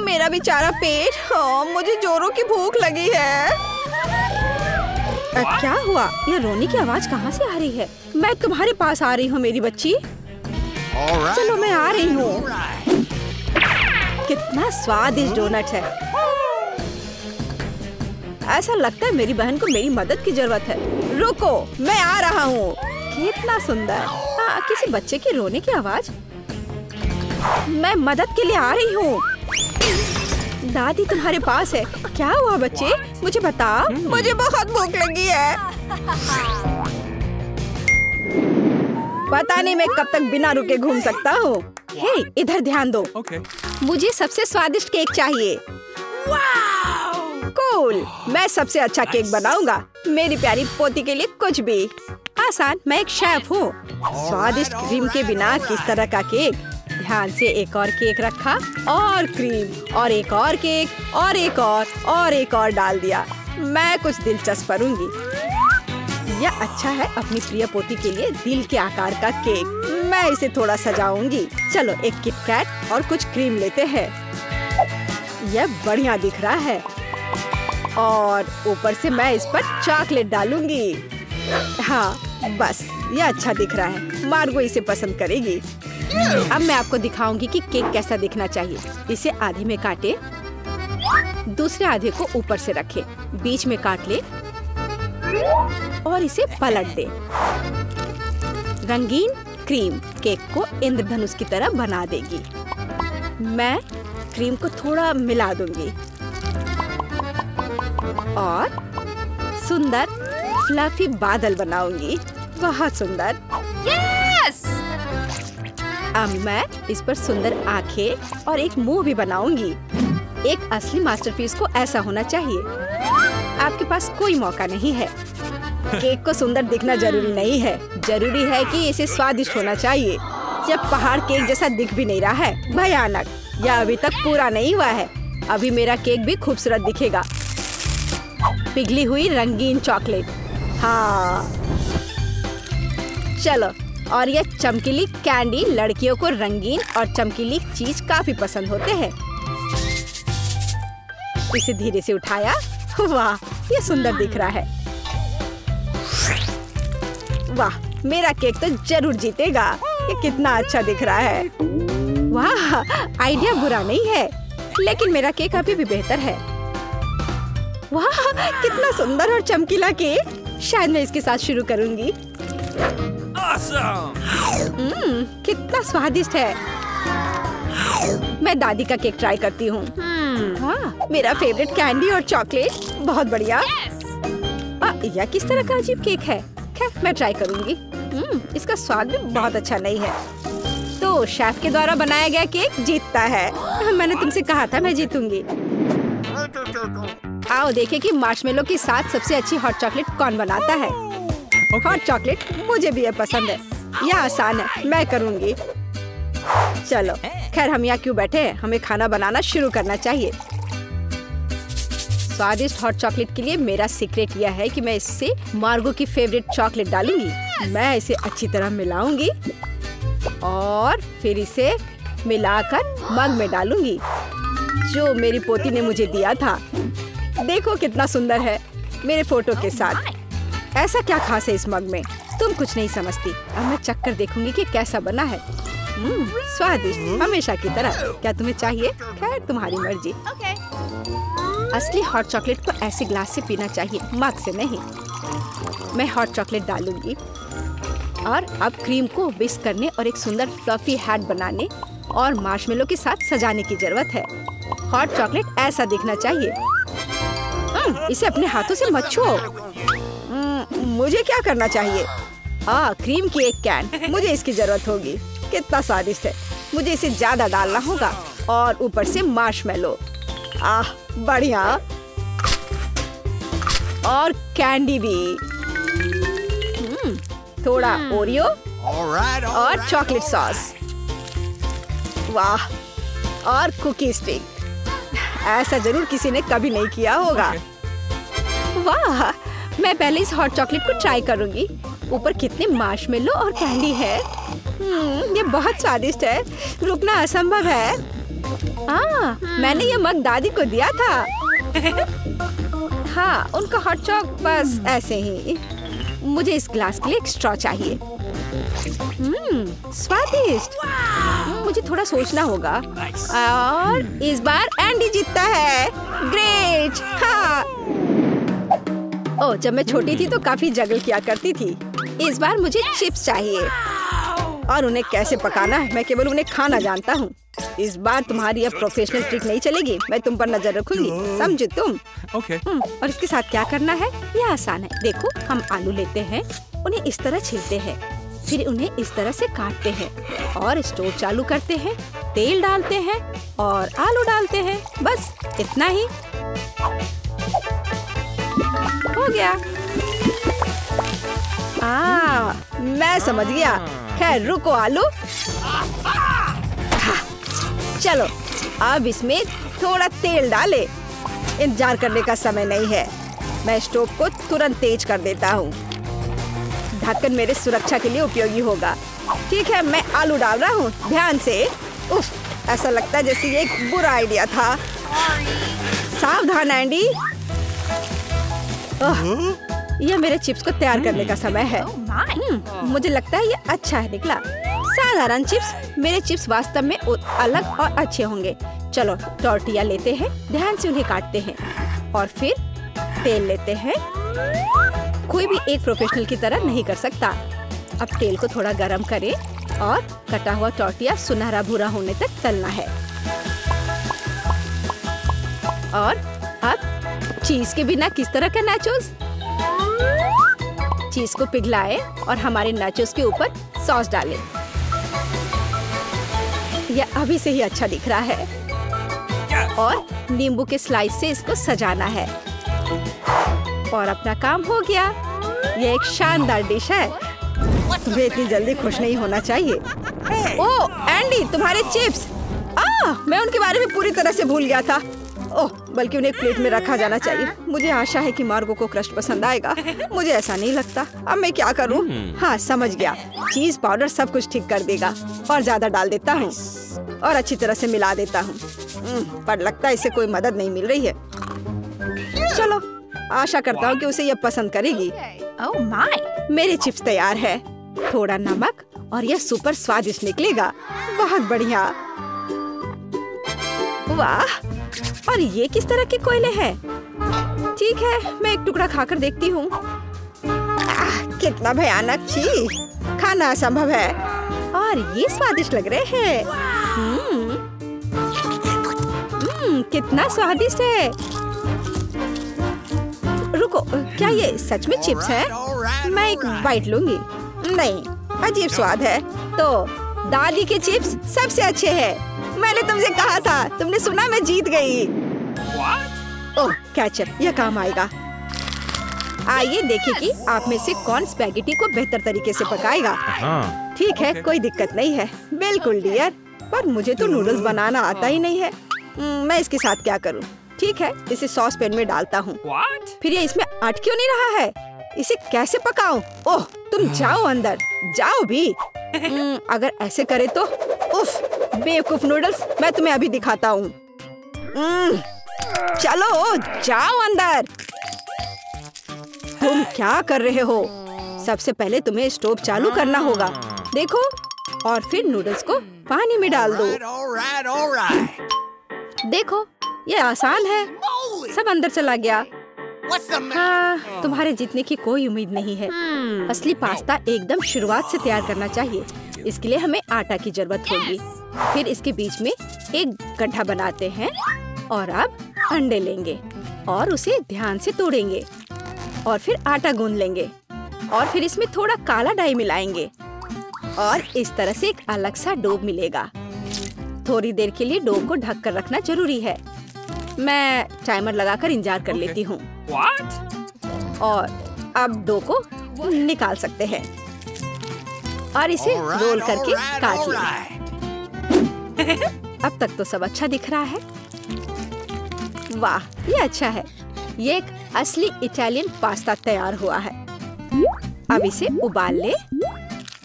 मेरा बेचारा पेट। मुझे जोरों की भूख लगी है। क्या हुआ? ये रोने की आवाज कहाँ से आ रही है? मैं तुम्हारे पास आ रही हूँ मेरी बच्ची। चलो मैं आ रही हूँ। कितना स्वादिष्ट डोनट है। ऐसा लगता है मेरी बहन को मेरी मदद की जरूरत है। रुको, मैं आ रहा हूँ। कितना सुंदर। किसी बच्चे के रोने की आवाज। मैं मदद के लिए आ रही हूँ। दादी तुम्हारे पास है। क्या हुआ बच्चे? मुझे बता। मुझे बहुत भूख लगी है। पता नहीं मैं कब तक बिना रुके घूम सकता हूँ। हे, इधर ध्यान दो। मुझे सबसे स्वादिष्ट केक चाहिए। कूल, मैं सबसे अच्छा केक बनाऊंगा। मेरी प्यारी पोती के लिए कुछ भी आसान। मैं एक शेफ हूँ। स्वादिष्ट क्रीम के बिना किस तरह का केक? ध्यान से एक और केक रखा और क्रीम और एक और केक और एक और डाल दिया। मैं कुछ दिलचस्प करूंगी। यह अच्छा है अपनी प्रिय पोती के लिए दिल के आकार का केक। मैं इसे थोड़ा सजाऊंगी। चलो एक किट कैट और कुछ क्रीम लेते हैं। यह बढ़िया दिख रहा है। और ऊपर से मैं इस पर चॉकलेट डालूंगी। हाँ बस, यह अच्छा दिख रहा है। मार्गो इसे पसंद करेगी। अब मैं आपको दिखाऊंगी कि केक कैसा दिखना चाहिए। इसे आधे में काटे, दूसरे आधे को ऊपर से रखे, बीच में काट ले और इसे पलट दे। रंगीन क्रीम केक को इंद्रधनुष की तरह बना देगी। मैं क्रीम को थोड़ा मिला दूंगी और सुंदर फ्लफी बादल बनाऊंगी। बहुत सुंदर। यस! अब मैं इस पर सुंदर आंखें और एक मुंह भी बनाऊंगी। एक असली मास्टरपीस को ऐसा होना चाहिए। आपके पास कोई मौका नहीं है। केक को सुंदर दिखना जरूरी नहीं है, जरूरी है कि इसे स्वादिष्ट होना चाहिए। यह पहाड़ केक जैसा दिख भी नहीं रहा है। भयानक। यह अभी तक पूरा नहीं हुआ है। अभी मेरा केक भी खूबसूरत दिखेगा। पिघली हुई रंगीन चॉकलेट। हाँ चलो, और यह चमकीली कैंडी। लड़कियों को रंगीन और चमकीली चीज काफी पसंद होते हैं। इसे धीरे से उठाया। वाह, ये सुंदर दिख रहा है। वाह, मेरा केक तो जरूर जीतेगा। ये कितना अच्छा दिख रहा है। वाह, आइडिया बुरा नहीं है, लेकिन मेरा केक अभी भी बेहतर है। वाह, कितना सुंदर और चमकीला केक। शायद मैं इसके साथ शुरू करूंगी। कितना स्वादिष्ट है। मैं दादी का केक ट्राई करती हूँ। वाह, मेरा फेवरेट कैंडी और चॉकलेट। बहुत बढ़िया। यह किस तरह का अजीब केक है? खैर, मैं ट्राई करूंगी। इसका स्वाद भी बहुत अच्छा नहीं है। तो शेफ के द्वारा बनाया गया केक जीतता है। मैंने तुमसे कहा था मैं जीतूंगी। आओ देखें कि मार्शमेलो के साथ सबसे अच्छी हॉट चॉकलेट कौन बनाता है। हॉट चॉकलेट मुझे भी ये पसंद है। यह आसान है, मैं करूंगी। चलो, खैर हम यहाँ क्यों बैठे हैं? हमें खाना बनाना शुरू करना चाहिए। स्वादिष्ट हॉट चॉकलेट के लिए मेरा सीक्रेट यह है कि मैं इससे मार्गो की फेवरेट चॉकलेट डालूंगी। मैं इसे अच्छी तरह मिलाऊंगी और फिर इसे मिलाकर मग में डालूंगी जो मेरी पोती ने मुझे दिया था। देखो कितना सुंदर है मेरे फोटो के साथ। ऐसा क्या खास है इस मग में? तुम कुछ नहीं समझती। अब मैं चक्कर देखूंगी कि कैसा बना है। स्वादिष्ट, हमेशा की तरह। क्या तुम्हें चाहिए? खैर, तुम्हारी मर्जी। असली हॉट चॉकलेट को ऐसे ग्लास से पीना चाहिए, मग से नहीं। मैं हॉट चॉकलेट डालूंगी और अब क्रीम को विस्क करने और एक सुंदर फ्लफी हैट बनाने और मार्शमेलो के साथ सजाने की जरूरत है। हॉट चॉकलेट ऐसा दिखना चाहिए। इसे अपने हाथों से मत छुओ। मुझे क्या करना चाहिए? क्रीम की एक कैन। मुझे इसकी जरूरत होगी। कितना स्वादिष्ट है। मुझे इसे ज्यादा डालना होगा और ऊपर से मार्शमेलो। बढ़िया। और कैंडी भी। थोड़ा ओरियो और चॉकलेट सॉस। वाह, और कुकी स्टिक। ऐसा जरूर किसी ने कभी नहीं किया होगा। वाह, मैं पहले इस हॉट चॉकलेट को ट्राई करूंगी। ऊपर कितने मार्शमेलो और कैंडी है। ये बहुत स्वादिष्ट है। रुकना असंभव है। मैंने ये मग दादी को दिया था। हाँ, उनका हॉट चॉक बस ऐसे ही। मुझे इस ग्लास के लिए एक स्ट्रॉ चाहिए। स्वादिष्ट। मुझे थोड़ा सोचना होगा। और इस बार एंडी जीतता है। ग्रेट। हाँ। ओह, जब मैं छोटी थी तो काफी जगल किया करती थी। इस बार मुझे चिप्स चाहिए और उन्हें कैसे पकाना है मैं केवल उन्हें खाना जानता हूँ। इस बार तुम्हारी अब प्रोफेशनल ट्रिक नहीं चलेगी। मैं तुम पर नजर रखूंगी, समझे तुम? और इसके साथ क्या करना है? यह आसान है। देखो, हम आलू लेते हैं, उन्हें इस तरह छीलते हैं, फिर उन्हें इस तरह से काटते हैं और स्टोव चालू करते हैं, तेल डालते हैं और आलू डालते हैं। बस इतना ही। हो गया। मैं समझ गया। खैर रुको आलू। चलो अब इसमें थोड़ा तेल डाले। इंतजार करने का समय नहीं है। मैं स्टोव को तुरंत तेज कर देता हूँ। ढक्कन मेरे सुरक्षा के लिए उपयोगी होगा। ठीक है, मैं आलू डाल रहा हूँ। ध्यान से। उफ, ऐसा लगता है जैसे ये एक बुरा आइडिया था। सावधान एंडी। यह मेरे चिप्स को तैयार करने का समय है। मुझे लगता है ये अच्छा है निकला। साधारण चिप्स। मेरे चिप्स वास्तव में अलग और अच्छे होंगे। चलो टॉर्टिया लेते हैं, ध्यान से उन्हें काटते हैं और फिर तेल लेते हैं। कोई भी एक प्रोफेशनल की तरह नहीं कर सकता। अब तेल को थोड़ा गरम करें और कटा हुआ टॉर्टिया सुनहरा भूरा होने तक तलना है। और अब चीज के बिना किस तरह का नाचोस? चीज को पिघलाएं और हमारे नाचोस के ऊपर सॉस डालें। यह अभी से ही अच्छा दिख रहा है। और नींबू के स्लाइस से इसको सजाना है। और अपना काम हो गया। यह एक शानदार डिश है। तुम्हें इतनी जल्दी खुश नहीं होना चाहिए। ओह एंडी, तुम्हारे चिप्स। मैं उनके बारे में पूरी तरह से भूल गया था। ओह, बल्कि उन्हें एक प्लेट में रखा जाना चाहिए। मुझे आशा है कि मार्गो को क्रस्ट पसंद आएगा। मुझे ऐसा नहीं लगता। अब मैं क्या करूं? हाँ, समझ गया। चीज पाउडर सब कुछ ठीक कर देगा। और ज्यादा डाल देता हूँ और अच्छी तरह से मिला देता हूँ। पर लगता है इसे कोई मदद नहीं मिल रही है। चलो, आशा करता हूँ कि उसे यह पसंद करेगी। ओह माय, मेरे चिप्स तैयार है। थोड़ा नमक और यह सुपर स्वादिष्ट निकलेगा। बहुत बढ़िया। वाह, और ये किस तरह के कोयले हैं? ठीक है, मैं एक टुकड़ा खाकर देखती हूँ। कितना भयानक। छी, खाना असंभव है। और ये स्वादिष्ट लग रहे हैं। कितना स्वादिष्ट है। रुको, क्या ये सच में चिप्स है? मैं एक बाइट लूंगी। नहीं, अजीब स्वाद है। तो दादी के चिप्स सबसे अच्छे हैं। मैंने तुमसे कहा था। तुमने सुना? मैं जीत गई। ओह कैचअप, यह काम आएगा। आइए देखें कि आप में से कौन स्पैगेटी को बेहतर तरीके से पकाएगा। ठीक है, कोई दिक्कत नहीं है। बिल्कुल डियर, पर मुझे तो नूडल्स बनाना आता ही नहीं है। मैं इसके साथ क्या करूं? ठीक है, इसे सॉस पैन में डालता हूँ। फिर ये इसमें अट क्यों नहीं रहा है? इसे कैसे पकाऊं? ओह, तुम जाओ अंदर, जाओ भी। अगर ऐसे करे तो। उफ, बेवकूफ नूडल्स, मैं तुम्हें अभी दिखाता हूँ। चलो जाओ अंदर। तुम क्या कर रहे हो? सबसे पहले तुम्हें स्टोव चालू करना होगा। देखो, और फिर नूडल्स को पानी में डाल दो। देखो, ये आसान है। सब अंदर चला गया। हाँ, तुम्हारे जीतने की कोई उम्मीद नहीं है। असली पास्ता एकदम शुरुआत से तैयार करना चाहिए। इसके लिए हमें आटा की जरूरत होगी। फिर इसके बीच में एक गड्ढा बनाते हैं और अब अंडे लेंगे और उसे ध्यान से तोड़ेंगे और फिर आटा गूंद लेंगे और फिर इसमें थोड़ा काला डाई मिलाएंगे और इस तरह से एक अलग सा डो मिलेगा। थोड़ी देर के लिए डो को ढक कर रखना जरूरी है। मैं टाइमर लगाकर इंतजार कर लेती हूँ। और अब डो को निकाल सकते हैं और इसे रोल करके काट लें। अब तक तो सब अच्छा दिख रहा है। वाह, ये अच्छा है। ये एक असली इटालियन पास्ता तैयार हुआ है। अब इसे उबाल ले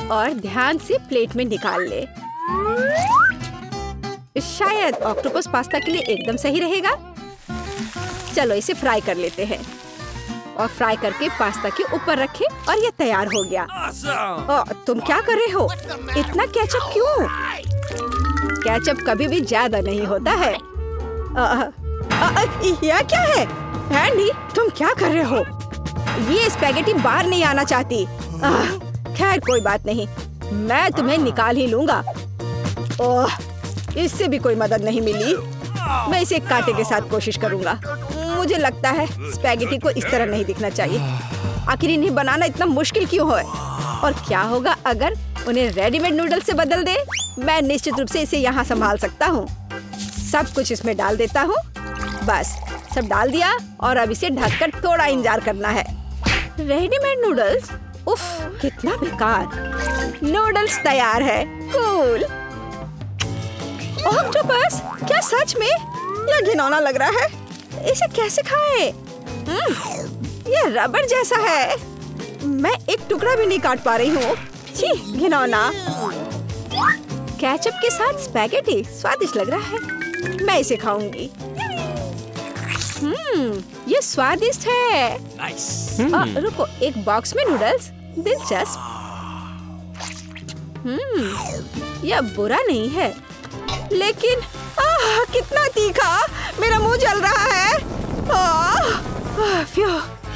और ध्यान से प्लेट में निकाल ले। शायद ऑक्टोपस पास्ता के लिए एकदम सही रहेगा। चलो इसे फ्राई कर लेते हैं और फ्राई करके पास्ता के ऊपर रखें और ये तैयार हो गया। तुम क्या कर रहे हो? इतना केचप क्यों? केचप कभी भी ज्यादा नहीं होता है। यह क्या है? एंडी, तुम क्या कर रहे हो? ये स्पैगेटी बाहर नहीं आना चाहती। खैर कोई बात नहीं, मैं तुम्हें निकाल ही लूंगा। ओह, इससे भी कोई मदद नहीं मिली। मैं इसे कांटे के साथ कोशिश करूंगा। मुझे लगता है स्पैगेटी को इस तरह नहीं दिखना चाहिए। आखिर इन्हें बनाना इतना मुश्किल क्यों है? और क्या होगा अगर उन्हें रेडीमेड नूडल से बदल दे? मैं निश्चित रूप से इसे यहाँ संभाल सकता हूँ। सब कुछ इसमें डाल देता हूँ। बस सब डाल दिया और अब इसे ढककर थोड़ा इंतजार करना है। Readymade noodles? उफ, कितना बेकार। नूडल्स तैयार है। कूल। ऑक्टोपस, क्या सच में? यह घिनौना लग रहा है। इसे कैसे खाएं? यह रबर जैसा है। मैं एक टुकड़ा भी नहीं काट पा रही हूँ। छी, घिनौना। केचप के साथ स्पैगेटी स्वादिष्ट लग रहा है। मैं इसे खाऊंगी। ये स्वादिष्ट है। रुको, एक बॉक्स में नूडल्स? दिलचस्प। यह बुरा नहीं है, लेकिन कितना तीखा। मेरा मुंह जल रहा है।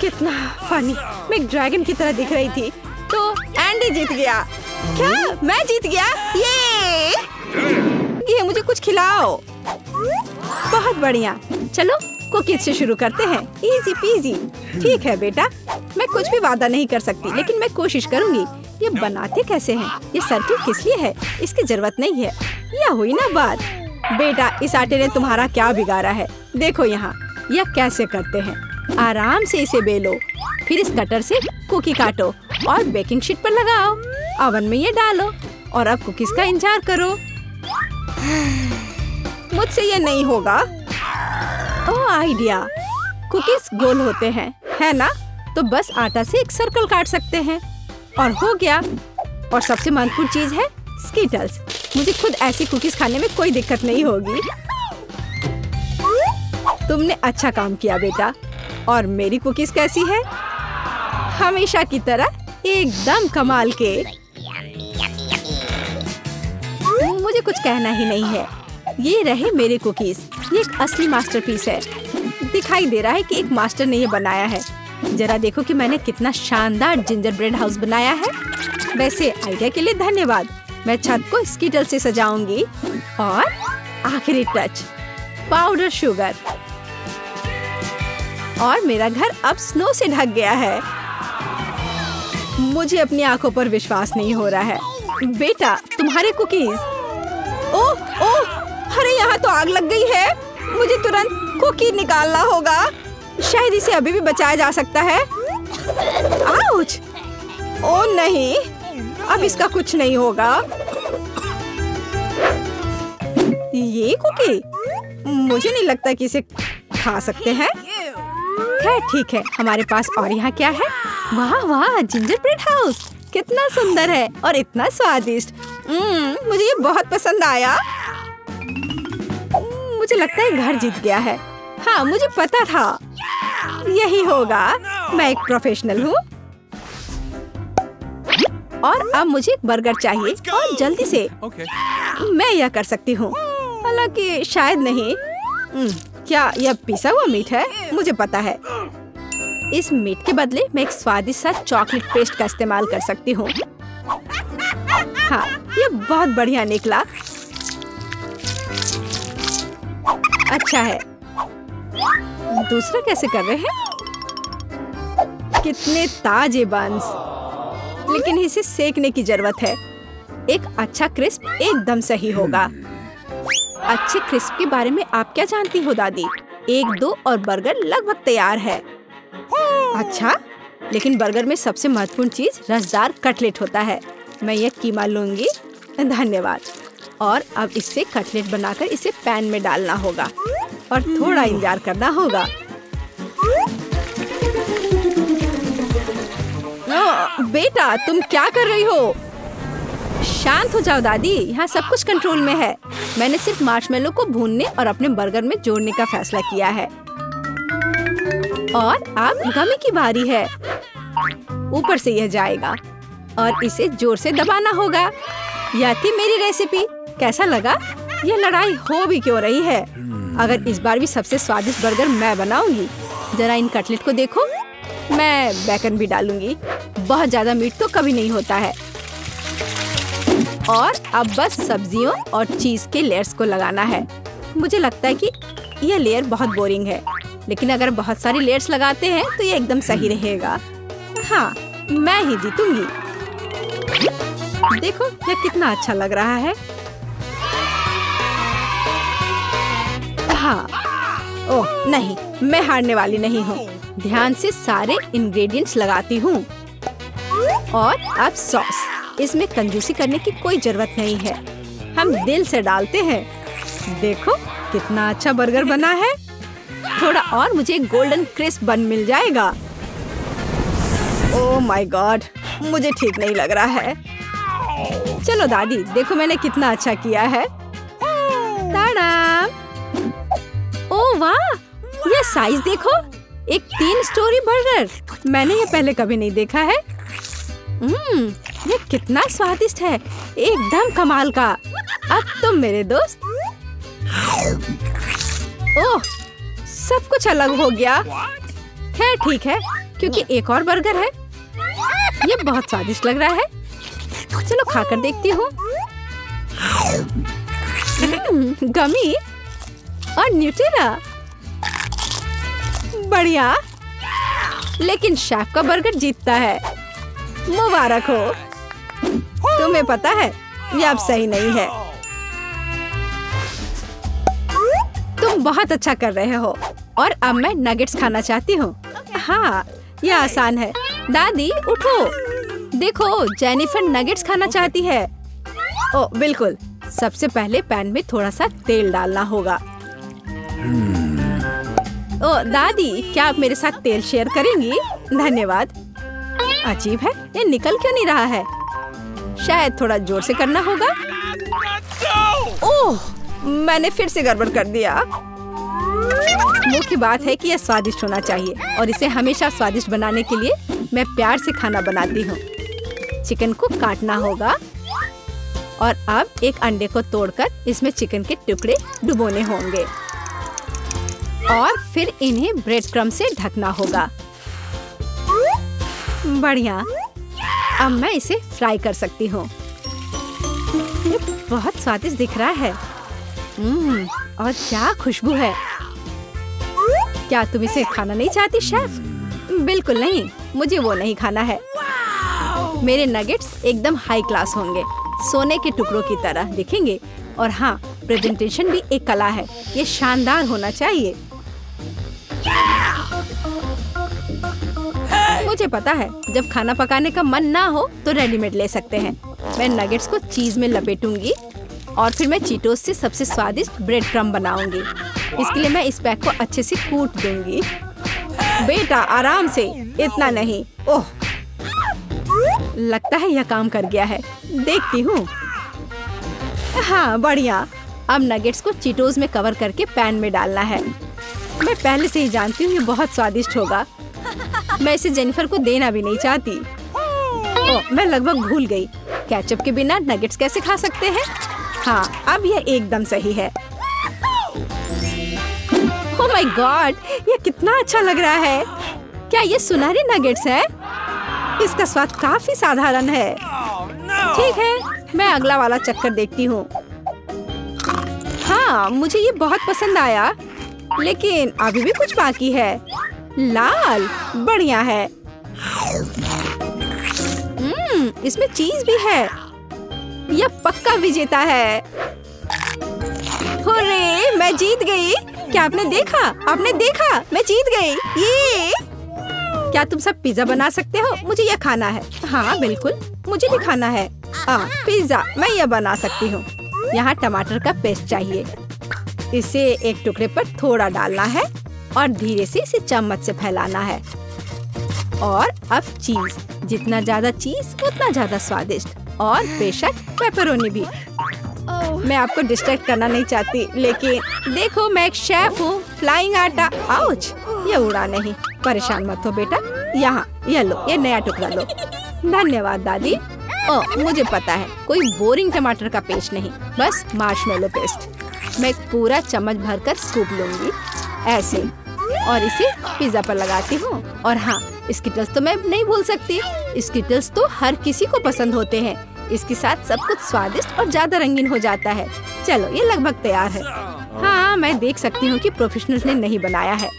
कितना फनी। मैं एक ड्रैगन की तरह दिख रही थी। तो एंडी जीत गया। क्या मैं जीत गया? ये मुझे कुछ खिलाओ। बहुत बढ़िया। चलो कुकीज से शुरू करते हैं। Easy PG. ठीक है बेटा, मैं कुछ भी वादा नहीं कर सकती, लेकिन मैं कोशिश करूंगी। ये बनाते कैसे हैं? ये सर्किल किस लिए है? इसकी जरूरत नहीं है। यह हुई ना बात। बेटा, इस आटे ने तुम्हारा क्या बिगाड़ा है? देखो यहाँ, यह कैसे करते हैं। आराम से इसे बेलो, फिर इस कटर से कुकी काटो और बेकिंग शीट पर लगाओ। ओवन में ये डालो और अब कुकीज का इंतजार करो। मुझसे ये नहीं होगा। ओह, आइडिया। कुकीज गोल होते हैं, है ना? तो बस आटा से एक सर्कल काट सकते हैं और हो गया। और सबसे महत्वपूर्ण चीज है स्कीटल्स। मुझे खुद ऐसी कुकीज खाने में कोई दिक्कत नहीं होगी। तुमने अच्छा काम किया बेटा। और मेरी कुकीज कैसी है? हमेशा की तरह एकदम कमाल के। मुझे कुछ कहना ही नहीं है। ये रहे मेरे कुकीज। ये एक असली मास्टरपीस है। दिखाई दे रहा है कि एक मास्टर ने ये बनाया है। जरा देखो कि मैंने कितना शानदार जिंजर ब्रेड हाउस बनाया है। वैसे आइडिया के लिए धन्यवाद। मैं छत को स्कीटल से सजाऊंगी। और आखिरी टच, पाउडर शुगर। और मेरा घर अब स्नो से ढक गया है। मुझे अपनी आंखों पर विश्वास नहीं हो रहा है। बेटा, तुम्हारे कुकीज। ओह ओह, अरे यहाँ तो आग लग गई है। मुझे तुरंत कुकी निकालना होगा। शायद इसे अभी भी बचाया जा सकता है। आउच! ओह नहीं, अब इसका कुछ नहीं होगा। ये कुकी? मुझे नहीं लगता कि इसे खा सकते हैं। खैर ठीक है, हमारे पास और यहाँ क्या है? वाह वाह, जिंजर ब्रेड हाउस कितना सुंदर है और इतना स्वादिष्ट। मुझे ये बहुत पसंद आया। मुझे लगता है घर जीत गया है। हाँ, मुझे पता था यही होगा। मैं एक प्रोफेशनल हूँ। और अब मुझे एक बर्गर चाहिए और जल्दी से। मैं यह कर सकती हूँ, हालांकि शायद नहीं। क्या यह पिसा हुआ मीट है? मुझे पता है। इस मीट के बदले मैं एक स्वादिष्ट सा चॉकलेट पेस्ट का इस्तेमाल कर सकती हूँ। हाँ, ये बहुत बढ़िया निकला। अच्छा है। दूसरा कैसे कर रहे हैं? कितने ताजे बंस, लेकिन इसे सेकने की जरूरत है। एक अच्छा क्रिस्प एकदम सही होगा। अच्छे क्रिस्प के बारे में आप क्या जानती हो दादी? 1-2 और बर्गर लगभग तैयार है। अच्छा, लेकिन बर्गर में सबसे महत्वपूर्ण चीज रसदार कटलेट होता है। मैं ये कीमा लूंगी। धन्यवाद। और अब इससे कटलेट बनाकर इसे पैन में डालना होगा और थोड़ा इंतजार करना होगा। बेटा, तुम क्या कर रही हो? शांत हो जाओ दादी, यहाँ सब कुछ कंट्रोल में है। मैंने सिर्फ मार्शमेलो को भूनने और अपने बर्गर में जोड़ने का फैसला किया है। और अब गमी की बारी है। ऊपर से यह जाएगा और इसे जोर से दबाना होगा। यह थी मेरी रेसिपी। कैसा लगा? यह लड़ाई हो भी क्यों रही है? अगर इस बार भी सबसे स्वादिष्ट बर्गर मैं बनाऊंगी। जरा इन कटलेट को देखो। मैं बेकन भी डालूंगी। बहुत ज्यादा मीट तो कभी नहीं होता है। और अब बस सब्जियों और चीज के लेयर्स को लगाना है। मुझे लगता है कि यह लेयर बहुत बोरिंग है, लेकिन अगर बहुत सारी लेयर्स लगाते हैं तो ये एकदम सही रहेगा। हाँ, मैं ही जीतूंगी। देखो यह कितना अच्छा लग रहा है। हाँ, ओह नहीं, मैं हारने वाली नहीं हूँ। ध्यान से सारे इंग्रेडिएंट्स लगाती हूँ। और अब सॉस। इसमें कंजूसी करने की कोई जरूरत नहीं है। हम दिल से डालते हैं। देखो कितना अच्छा बर्गर बना है। थोड़ा और मुझे एक गोल्डन क्रिस्प बन मिल जाएगा। ओह माय गॉड, मुझे ठीक नहीं लग रहा है। चलो दादी, देखो मैंने कितना अच्छा किया है। ताड़ा! ओह वाह, ये साइज देखो। एक 3 स्टोरी बर्गर। मैंने ये पहले कभी नहीं देखा है। ये कितना स्वादिष्ट है, एकदम कमाल का। अब तुम मेरे दोस्त। ओह, सब कुछ अलग हो गया। खैर ठीक है, क्योंकि एक और बर्गर है। ये बहुत स्वादिष्ट लग रहा है। चलो खाकर देखती हूँ। गमी और न्यूटेला, बढ़िया। लेकिन शेफ का बर्गर जीतता है। मुबारक हो। तुम्हें पता है ये अब सही नहीं है। तुम बहुत अच्छा कर रहे हो। और अब मैं नगेट्स खाना चाहती हूँ। हाँ, ये आसान है। दादी उठो, देखो जेनिफर नगेट्स खाना चाहती है। ओह बिल्कुल। सबसे पहले पैन में थोड़ा सा तेल डालना होगा। ओह दादी, क्या आप मेरे साथ तेल शेयर करेंगी? धन्यवाद। अजीब है, ये निकल क्यों नहीं रहा है? शायद थोड़ा जोर से करना होगा। ओह, मैंने फिर से गड़बड़ कर दिया। मुख्य बात है कि यह स्वादिष्ट होना चाहिए और इसे हमेशा स्वादिष्ट बनाने के लिए मैं प्यार से खाना बनाती हूँ। चिकन को काटना होगा और अब एक अंडे को तोड़कर इसमें चिकन के टुकड़े डुबोने होंगे और फिर इन्हें ब्रेड क्रम्ब से ढकना होगा। बढ़िया। अब मैं इसे फ्राई कर सकती हूँ। ये बहुत स्वादिष्ट दिख रहा है। और क्या खुशबू है। क्या तुम इसे खाना नहीं चाहती शेफ? बिल्कुल नहीं, मुझे वो नहीं खाना है। मेरे नगेट्स एकदम हाई क्लास होंगे, सोने के टुकड़ों की तरह दिखेंगे। और हाँ, प्रेजेंटेशन भी एक कला है। ये शानदार होना चाहिए। मुझे पता है, जब खाना पकाने का मन ना हो तो रेडीमेड ले सकते हैं। मैं नगेट्स को चीज में लपेटूंगी और फिर मैं चीटोस से सबसे स्वादिष्ट ब्रेड क्रम्ब बनाऊंगी। इसके लिए मैं इस पैक को अच्छे से कूट दूंगी। बेटा आराम से, इतना नहीं। ओह, लगता है यह काम कर गया है। देखती हूँ। हाँ बढ़िया। अब नगेट्स को चीटोस में कवर करके पैन में डालना है। मैं पहले से ही जानती हूँ ये बहुत स्वादिष्ट होगा। मैं इसे जेनिफर को देना भी नहीं चाहती। ओह, मैं लगभग भूल गई। केचप के बिना नगेट्स कैसे खा सकते हैं? हाँ, अब यह एकदम सही है। ओह माय गॉड, ये कितना अच्छा लग रहा है। क्या ये सुनहरे नगेट्स है? इसका स्वाद काफी साधारण है। ठीक है, मैं अगला वाला चक्कर देखती हूँ। हाँ, मुझे ये बहुत पसंद आया, लेकिन अभी भी कुछ बाकी है। लाल, बढ़िया है। इसमें चीज भी है। यह पक्का विजेता है। हुर्रे, मैं जीत गई। क्या आपने देखा? आपने देखा? मैं जीत गई। ये क्या तुम सब पिज्जा बना सकते हो? मुझे यह खाना है। हाँ बिल्कुल, मुझे भी खाना है। पिज्जा मैं यह बना सकती हूँ। यहाँ टमाटर का पेस्ट चाहिए। इसे एक टुकड़े पर थोड़ा डालना है और धीरे से इसे चम्मच से फैलाना है। और अब चीज, जितना ज्यादा चीज उतना ज्यादा स्वादिष्ट। और बेशक पेपरोनी भी। मैं आपको डिस्ट्रैक्ट करना नहीं चाहती, लेकिन देखो मैं एक शेफ हूँ। फ्लाइंग आटा, आउच, ये उड़ा नहीं। परेशान मत हो बेटा, यहाँ ये लो, ये नया टुकड़ा लो। धन्यवाद दादी। ओह, मुझे पता है, कोई बोरिंग टमाटर का पेस्ट नहीं, बस मार्शमेलो पेस्ट। मैं एक पूरा चम्मच भरकर स्कूप लूंगी ऐसे, और इसे पिज्जा पर लगाती हूँ। और हाँ, स्किटल्स तो मैं नहीं भूल सकती। स्किटल्स तो हर किसी को पसंद होते हैं। इसके साथ सब कुछ स्वादिष्ट और ज्यादा रंगीन हो जाता है। चलो, ये लगभग तैयार है। हाँ, मैं देख सकती हूँ कि प्रोफेशनल्स ने नहीं बनाया है।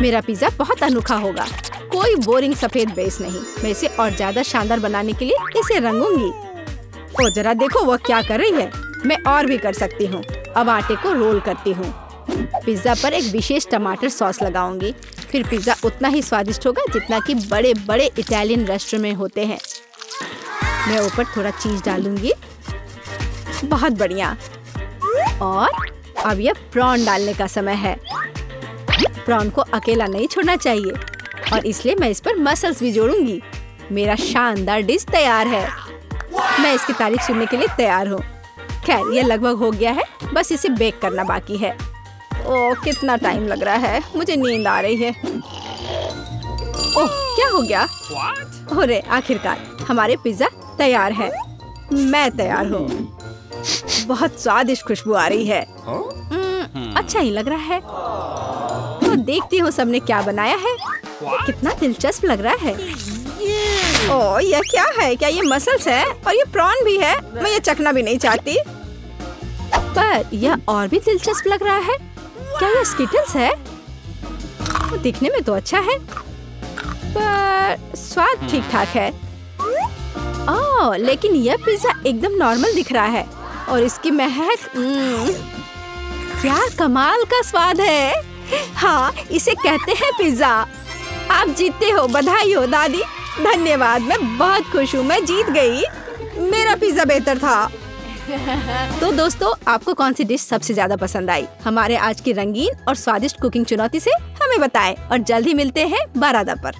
मेरा पिज्जा बहुत अनोखा होगा, कोई बोरिंग सफेद बेस नहीं। मैं इसे और ज्यादा शानदार बनाने के लिए इसे रंगूंगी। ओ जरा देखो वो क्या कर रही है। मैं और भी कर सकती हूँ। अब आटे को रोल करती हूँ। पिज्जा पर एक विशेष टमाटर सॉस लगाऊंगी। फिर पिज्जा उतना ही स्वादिष्ट होगा जितना कि बड़े बड़े इटालियन रेस्टोरेंट में होते हैं। मैं ऊपर थोड़ा चीज डालूंगी। बहुत बढ़िया। और अब यह प्रॉन डालने का समय है। प्रॉन को अकेला नहीं छोड़ना चाहिए, और इसलिए मैं इस पर मसल्स भी जोड़ूंगी। मेरा शानदार डिश तैयार है। मैं इसकी तारीफ सुनने के लिए तैयार हूँ। खैर, ये लगभग हो गया है, बस इसे बेक करना बाकी है। ओह, कितना टाइम लग रहा है, मुझे नींद आ रही है। ओह, क्या हो गया? अरे आखिरकार हमारे पिज्जा तैयार है। मैं तैयार हूँ। बहुत स्वादिष्ट खुशबू आ रही है। अच्छा ही लग रहा है। तो देखती हूँ सबने क्या बनाया है। कितना दिलचस्प लग रहा है। ओह, यह क्या है? क्या ये मसल्स है? और ये प्रॉन भी है? मैं ये चखना भी नहीं चाहती। पर यह और भी दिलचस्प लग रहा है। क्या ये स्किटल्स है? दिखने में तो अच्छा है, पर स्वाद ठीक ठाक है। ओह, लेकिन यह पिज्जा एकदम नॉर्मल दिख रहा है, और इसकी महक, क्या कमाल का स्वाद है। हाँ, इसे कहते हैं पिज्जा। आप जीतते हो, बधाई हो दादी। धन्यवाद, मैं बहुत खुश हूँ, मैं जीत गई। मेरा पिज्जा बेहतर था। तो दोस्तों, आपको कौन सी डिश सबसे ज्यादा पसंद आई? हमारे आज की रंगीन और स्वादिष्ट कुकिंग चुनौती से हमें बताएं, और जल्द ही मिलते हैं बारादा पर।